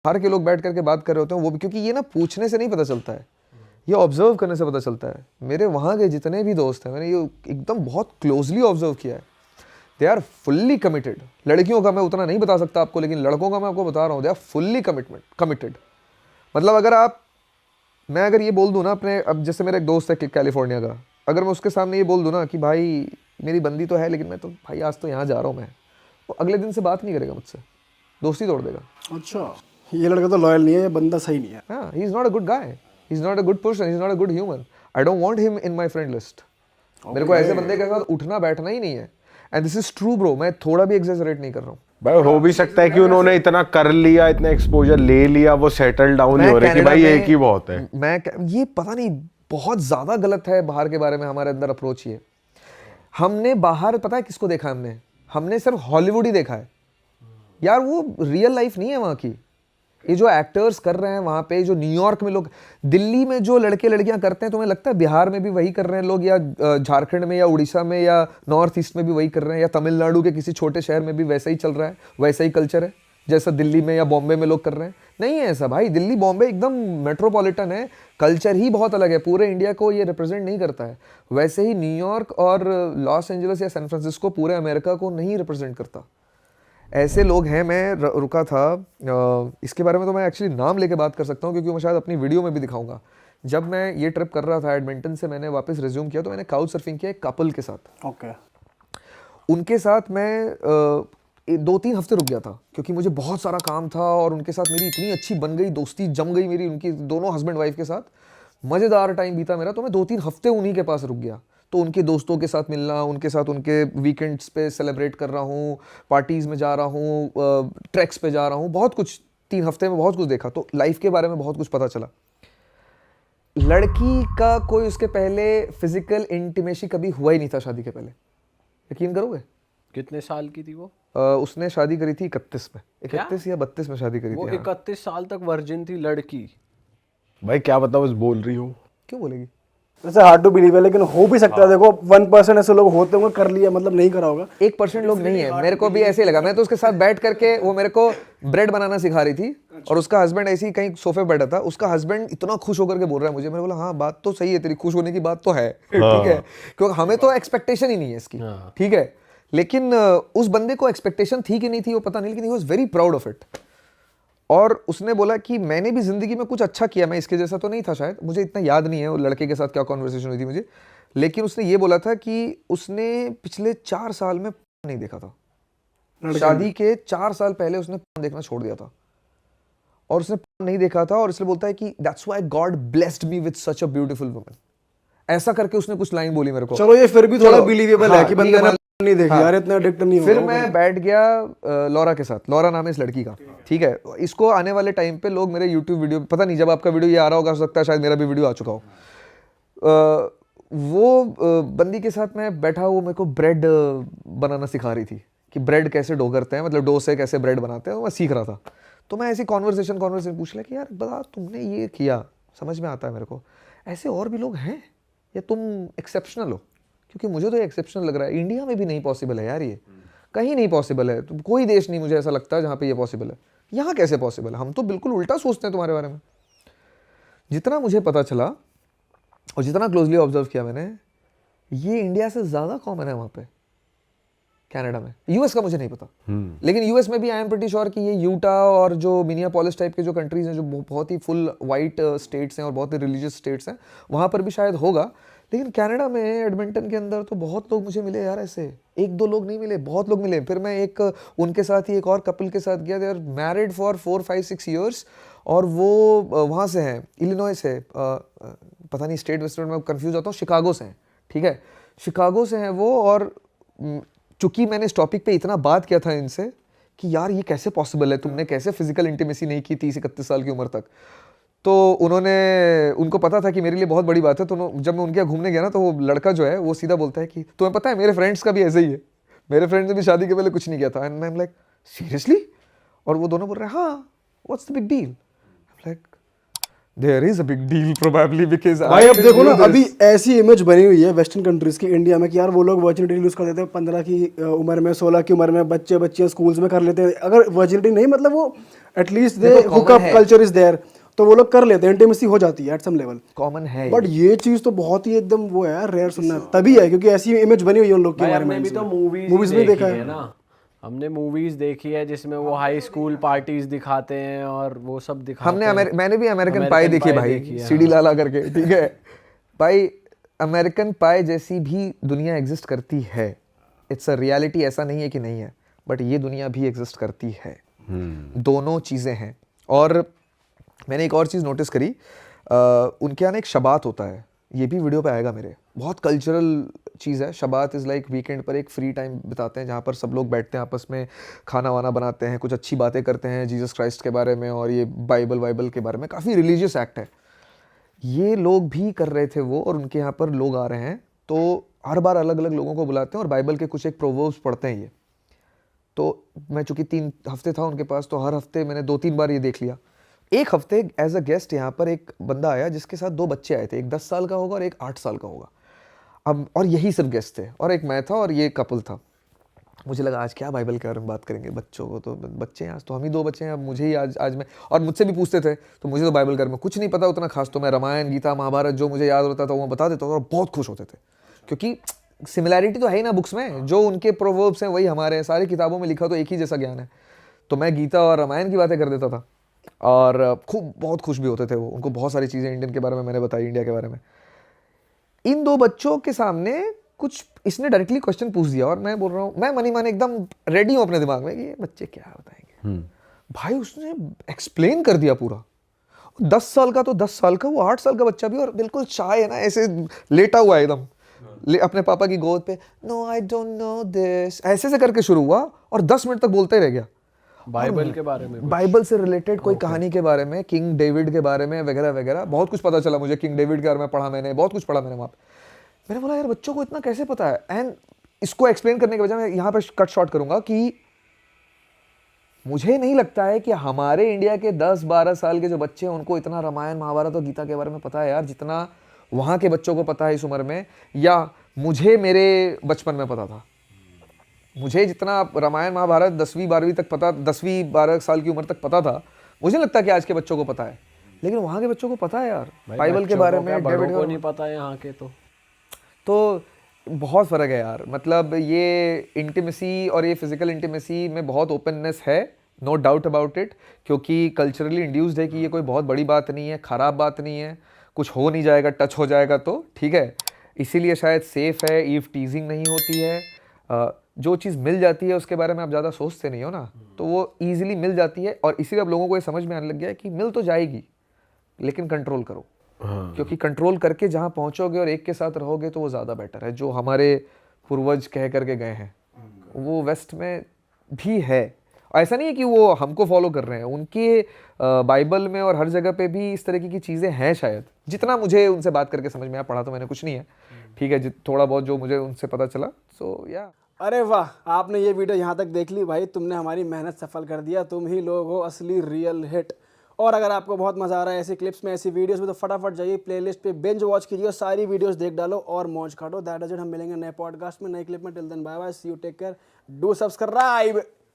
बाहर के लोग बैठ करके बात कर रहे होते हैं वो भी, क्योंकि ये ना पूछने से नहीं पता चलता है, ये ऑब्जर्व करने से पता चलता है। मेरे वहाँ के जितने भी दोस्त हैं मैंने ये एकदम बहुत क्लोजली ऑब्जर्व किया है, दे आर फुल्ली कमिटेड। लड़कियों का मैं उतना नहीं बता सकता आपको, लेकिन लड़कों का मैं आपको बता रहा हूँ, दे आर फुल्ली कमिटेड। मतलब मैं अगर ये बोल दूँ ना अपने, अब जैसे मेरा एक दोस्त है कैलिफोर्निया का, अगर मैं उसके सामने ये बोल दूँ ना कि भाई मेरी बंदी तो है लेकिन मैं तो भाई आज तो यहाँ जा रहा हूँ मैं, वो अगले दिन से बात नहीं करेगा मुझसे, दोस्ती तोड़ देगा। अच्छा, ये लड़का तो लॉयल नहीं है, ये बंदा सही नहीं है। हाँ, he is not a good guy, he is not a good person, he is not a good human. I don't want him in my friend list. मेरे को ऐसे बंदे के साथ उठना बैठना ही नहीं है। And this is true bro, मैं थोड़ा भी एग्जैजरेट नहीं कर रहा हूँ। भाई हो भी सकता है कि उन्होंने इतना कर लिया, इतना एक्सपोजर ले लिया, वो सेटल डाउन नहीं हो रहे कि भाई एक ही बहुत है। ये पता नहीं बहुत ज्यादा गलत है बाहर के बारे में हमारे अंदर अप्रोच। ये हमने बाहर पता है किसको देखा, हमने सिर्फ हॉलीवुड ही देखा है यार, वो रियल लाइफ नहीं है वहाँ की। ये जो एक्टर्स कर रहे हैं वहाँ पे, जो न्यूयॉर्क में लोग, दिल्ली में जो लड़के लड़कियाँ करते हैं, तुम्हें लगता है बिहार में भी वही कर रहे हैं लोग, या झारखंड में या उड़ीसा में या नॉर्थ ईस्ट में भी वही कर रहे हैं, या तमिलनाडु के किसी छोटे शहर में भी वैसा ही चल रहा है, वैसा ही कल्चर है जैसा दिल्ली में या बॉम्बे में लोग कर रहे हैं? नहीं है ऐसा भाई। दिल्ली बॉम्बे एकदम मेट्रोपॉलिटन है, कल्चर ही बहुत अलग है, पूरे इंडिया को ये रिप्रेजेंट नहीं करता है। वैसे ही न्यूयॉर्क और लॉस एंजलिस या सैन फ्रांसिस्को पूरे अमेरिका को नहीं रिप्रेजेंट करता। ऐसे लोग हैं। मैं रुका था, इसके बारे में तो मैं एक्चुअली नाम लेके बात कर सकता हूँ क्योंकि मैं शायद अपनी वीडियो में भी दिखाऊंगा। जब मैं ये ट्रिप कर रहा था एडमिंटन से, मैंने वापस रिज्यूम किया तो मैंने काउच सर्फिंग किया एक कपल के साथ। ओके। उनके साथ मैं 2-3 हफ्ते रुक गया था क्योंकि मुझे बहुत सारा काम था और उनके साथ मेरी इतनी अच्छी बन गई दोस्ती, जम गई मेरी उनकी, दोनों हस्बैंड वाइफ के साथ मज़ेदार टाइम बीता मेरा। तो मैं 2-3 हफ्ते उन्हीं के पास रुक गया। तो उनके दोस्तों के साथ मिलना, उनके साथ उनके वीकेंड्स पे सेलिब्रेट कर रहा हूँ, पार्टीज़ में जा रहा हूँ, ट्रैक्स पे जा रहा हूँ, बहुत कुछ 3 हफ्ते में बहुत कुछ देखा। तो लाइफ के बारे में बहुत कुछ पता चला। लड़की का कोई उसके पहले फिजिकल इंटीमेसी कभी हुआ ही नहीं था शादी के पहले। यकीन करोगे? कितने साल की थी वो? उसने शादी करी थी 31 में, 31 या 32 में शादी करी वो थी। 31 साल तक वर्जिन थी लड़की। भाई क्या पता बस बोल रही हो। क्यों बोलेगी? वैसे हार्ड टू बिलीव है, लेकिन हो भी सकता है। देखो 1% ऐसे लोग होते होंगे, कर लिया मतलब नहीं करा होगा। 1% लोग नहीं है। मेरे को भी ऐसे ही लगा। मैं तो उसके साथ बैठ करके, वो मेरे को ब्रेड बनाना सिखा रही थी और उसका हस्बैंड ऐसे ही कहीं सोफे बैठा था। उसका हस्बैंड इतना खुश होकर के बोल रहा है मुझे। मैंने बोला हाँ बात तो सही है तेरी, खुश होने की बात तो है, ठीक है, क्योंकि हमें तो एक्सपेक्टेशन ही नहीं है इसकी, ठीक है। लेकिन उस बंदे को एक्सपेक्टेशन थी कि नहीं थी वो पता नहीं, लेकिन he was very proud of it. और उसने बोला कि मैंने भी जिंदगी में कुछ अच्छा किया, मैं इसके जैसा तो नहीं था शायद, मुझे इतना याद नहीं है वो लड़के के साथ क्या कॉन्वर्सेशन हुई थी मुझे, लेकिन उसने ये बोला था कि उसने पिछले 4 साल में नहीं देखा था। शादी के 4 साल पहले उसने देखना छोड़ दिया था और उसने नहीं देखा था, और इसलिए बोलता है कि that's why God blessed me with such a beautiful woman. ऐसा करके उसने कुछ लाइन बोली मेरे को। चलो ये फिर भी थोड़ा बिलीवेबल है कि बंदे ने नहीं देखी हाँ, यार, इतना एडिक्ट नहीं फिर होगा। मैं बैठ गया लॉरा के साथ। लॉरा नाम है इस लड़की का, ठीक है। इसको आने वाले टाइम पे लोग मेरे यूट्यूब वीडियो, पता नहीं जब आपका वीडियो ये आ रहा होगा, हो सकता है शायद मेरा भी वीडियो आ चुका हो। वो बंदी के साथ मैं बैठा, वो मेरे को ब्रेड बनाना सिखा रही थी कि ब्रेड कैसे डो करते हैं, मतलब डो से कैसे ब्रेड बनाते हैं, मैं सीख रहा था। तो मैं ऐसी कॉन्वर्सेशन पूछ लिया कि यार बता तुमने ये किया, समझ में आता है मेरे को, ऐसे और भी लोग हैं या तुम एक्सेप्शनल हो? क्योंकि मुझे तो ये एक्सेप्शनल लग रहा है। इंडिया में भी नहीं पॉसिबल है यार, ये कहीं नहीं पॉसिबल है। तो कोई देश नहीं मुझे ऐसा लगता है जहाँ पे ये पॉसिबल है। यहाँ कैसे पॉसिबल है? हम तो बिल्कुल उल्टा सोचते हैं तुम्हारे बारे में। जितना मुझे पता चला और जितना क्लोजली ऑब्जर्व किया मैंने, ये इंडिया से ज़्यादा कॉमन है वहाँ पे, कनाडा में। यूएस का मुझे नहीं पता, लेकिन यूएस में भी आई एम प्रीटी श्योर कि ये यूटा और जो मिनियापोलिस टाइप के जो कंट्रीज हैं, जो बहुत ही फुल वाइट स्टेट्स हैं और बहुत ही रिलीजियस स्टेट्स हैं, वहाँ पर भी शायद होगा। लेकिन कनाडा में एडमिंटन के अंदर तो बहुत लोग मुझे मिले यार, ऐसे 1-2 लोग नहीं मिले, बहुत लोग मिले। फिर मैं उनके साथ ही एक और कपल के साथ गया। They are married for 4-5-6 years और वो वहाँ से हैं, इलिनॉय से, पता नहीं स्टेट वेस्टर्न में कंफ्यूज होता हूँ, शिकागो से हैं, ठीक है, शिकागो से हैं वो। और चूंकि मैंने इस टॉपिक पे इतना बात किया था इनसे कि यार ये कैसे पॉसिबल है, तुमने कैसे फिजिकल इंटीमेसी नहीं की 30-31 साल की उम्र तक, तो उनको पता था कि मेरे लिए बहुत बड़ी बात है। तो जब मैं उनके यहाँ घूमने गया ना, तो वो लड़का जो है वो सीधा बोलता है कि तुम्हें पता है मेरे फ्रेंड्स का भी ऐसे ही है, मेरे फ्रेंड्स ने भी शादी के पहले कुछ नहीं किया था। And I am like seriously? और वो दोनों बोल रहे हैं हाँ, what's the big deal? Like there is a big deal probably because भाई अब देखो ना, अभी ऐसी इमेज बनी हुई है वेस्टर्न कंट्रीज की इंडिया में कि यार वो लोग वर्जिनिटी लूज कर देते हैं 15 की उम्र में, 16 की उम्र में, बच्चे बच्चियां स्कूल्स में कर लेते हैं। अगर वर्जिनिटी नहीं मतलब वो at least they hook up culture is there, तो वो लोग कर लेते हैं, इंटीमेसी हो जाती है एट सम लेवल। कॉमन है बट ये चीज तो बहुत ही एकदम वो है यार, रेयर सुनना तभी है क्योंकि ऐसी इमेज बनी हुई है उन लोग के भाई बारे में। हमने भी तो मूवीज में देखा है ना, हमने मूवीज देखी है जिसमें वो हाई स्कूल पार्टीज दिखाते हैं और वो सब दिखाते हैं। मैंने भी अमेरिकन पाई देखी है भाई, सीडी लाला करके, ठीक है भाई। अमेरिकन पाई जैसी भी दुनिया एग्जिस्ट करती है, इट्स अ रियलिटी, ऐसा नहीं है कि नहीं है, बट ये दुनिया भी एग्जिस्ट करती है। दोनों चीज़ें हैं। और मैंने एक और चीज़ नोटिस करी, उनके यहाँ ना एक शबात होता है, ये भी वीडियो पे आएगा मेरे, बहुत कल्चरल चीज़ है। शबात इज़ लाइक वीकेंड पर एक फ्री टाइम बिताते हैं जहाँ पर सब लोग बैठते हैं, आपस में खाना वाना बनाते हैं, कुछ अच्छी बातें करते हैं जीसस क्राइस्ट के बारे में और ये बाइबल के बारे में। काफ़ी रिलीजियस एक्ट है। ये लोग भी कर रहे थे वो, और उनके यहाँ पर लोग आ रहे हैं तो हर बार अलग अलग लोगों को बुलाते हैं और बाइबल के कुछ एक प्रोवर्ब्स पढ़ते हैं ये। तो मैं चूँकि 3 हफ्ते था उनके पास, तो हर हफ्ते मैंने 2-3 बार ये देख लिया। एक हफ्ते एज अ गेस्ट यहाँ पर एक बंदा आया जिसके साथ 2 बच्चे आए थे, एक 10 साल का होगा और एक 8 साल का होगा। अब और यही सिर्फ गेस्ट थे, और एक मैं था और ये कपल था। मुझे लगा आज क्या बाइबल के बारे में बात करेंगे, बच्चों को तो बच्चे हैं, आज तो हम ही 2 बच्चे हैं, अब मुझे ही आज मैं, और मुझसे भी पूछते थे तो मुझे तो बाइबल के बारे में कुछ नहीं पता उतना खास, तो मैं रामायण गीता महाभारत जो मुझे याद होता था वो बता देता था और बहुत खुश होते थे, क्योंकि सिमिलैरिटी तो है ही ना बुक्स में, जो उनके प्रोवर्ब्स हैं वही हमारे हैं, सारी किताबों में लिखा तो एक ही जैसा ज्ञान है। तो मैं गीता और रामायण की बातें कर देता था और खूब बहुत खुश भी होते थे वो। उनको बहुत सारी चीज़ें इंडियन के बारे में मैंने बताई, इंडिया के बारे में। इन 2 बच्चों के सामने कुछ इसने डायरेक्टली क्वेश्चन पूछ दिया और मैं बोल रहा हूँ, मैं मनी माने एकदम रेडी हूँ अपने दिमाग में कि ये बच्चे क्या बताएंगे। भाई उसने एक्सप्लेन कर दिया पूरा। 10 साल का तो 10 साल का, वो 8 साल का बच्चा भी, और बिल्कुल शाय है ना, ऐसे लेटा हुआ है एकदम अपने पापा की गोद पे। No I don't know this, ऐसे से करके शुरू हुआ और 10 मिनट तक बोलते ही रह गया। बाइबल के बारे में, बाइबल से रिलेटेड कोई कहानी के बारे में, किंग डेविड के बारे में वगैरह वगैरह, बहुत कुछ पता चला मुझे। किंग डेविड के बारे में पढ़ा मैंने, बहुत कुछ पढ़ा मैंने वहाँ पे। मैंने बोला यार बच्चों को इतना कैसे पता है। एंड इसको एक्सप्लेन करने के बजाय मैं यहाँ पे कट शॉर्ट करूंगा कि मुझे नहीं लगता है कि हमारे इंडिया के 10-12 साल के जो बच्चे हैं उनको इतना रामायण महाभारत और गीता के बारे में पता है यार, जितना वहाँ के बच्चों को पता है इस उम्र में, या मुझे मेरे बचपन में पता था। मुझे जितना रामायण महाभारत 10वीं-12वीं तक पता, 10वीं-12 साल की उम्र तक पता था, मुझे नहीं लगता कि आज के बच्चों को पता है, लेकिन वहाँ के बच्चों को पता है यार बाइबल के बारे में। डेविड को नहीं पता है यहाँ के, तो बहुत फ़र्क है यार। मतलब ये इंटीमेसी और ये फिजिकल इंटीमेसी में बहुत ओपननेस है, नो डाउट अबाउट इट, क्योंकि कल्चरली इंड्यूस्ड है कि ये कोई बहुत बड़ी बात नहीं है, ख़राब बात नहीं है, कुछ हो नहीं जाएगा, टच हो जाएगा तो ठीक है, इसीलिए शायद सेफ़ है, ईव टीजिंग नहीं होती है। जो चीज़ मिल जाती है उसके बारे में आप ज़्यादा सोचते नहीं हो ना, तो वो ईजिली मिल जाती है, और इसीलिए अब लोगों को ये समझ में आने लग गया है कि मिल तो जाएगी लेकिन कंट्रोल करो। क्योंकि कंट्रोल करके जहाँ पहुँचोगे और एक के साथ रहोगे तो वो ज़्यादा बेटर है। जो हमारे पूर्वज कह करके गए हैं वो वेस्ट में भी है। ऐसा नहीं है कि वो हमको फॉलो कर रहे हैं, उनके बाइबल में और हर जगह पे भी इस तरीके की चीज़ें हैं शायद, जितना मुझे उनसे बात करके समझ में आया। पढ़ा तो मैंने कुछ नहीं है, ठीक है, थोड़ा बहुत जो मुझे उनसे पता चला। सो या अरे वाह, आपने ये वीडियो यहाँ तक देख ली भाई, तुमने हमारी मेहनत सफल कर दिया, तुम ही लोग हो असली रियल हिट। और अगर आपको बहुत मज़ा आ रहा है ऐसी क्लिप्स में, ऐसी वीडियोस में, तो फटाफट जाइए प्लेलिस्ट पे बिंज वॉच कीजिए और सारी वीडियोस देख डालो और मौज काटो। That is it. हम मिलेंगे नए पॉडकास्ट में, नए क्लिप में। Till then bye bye, see you, take care, do subscribe.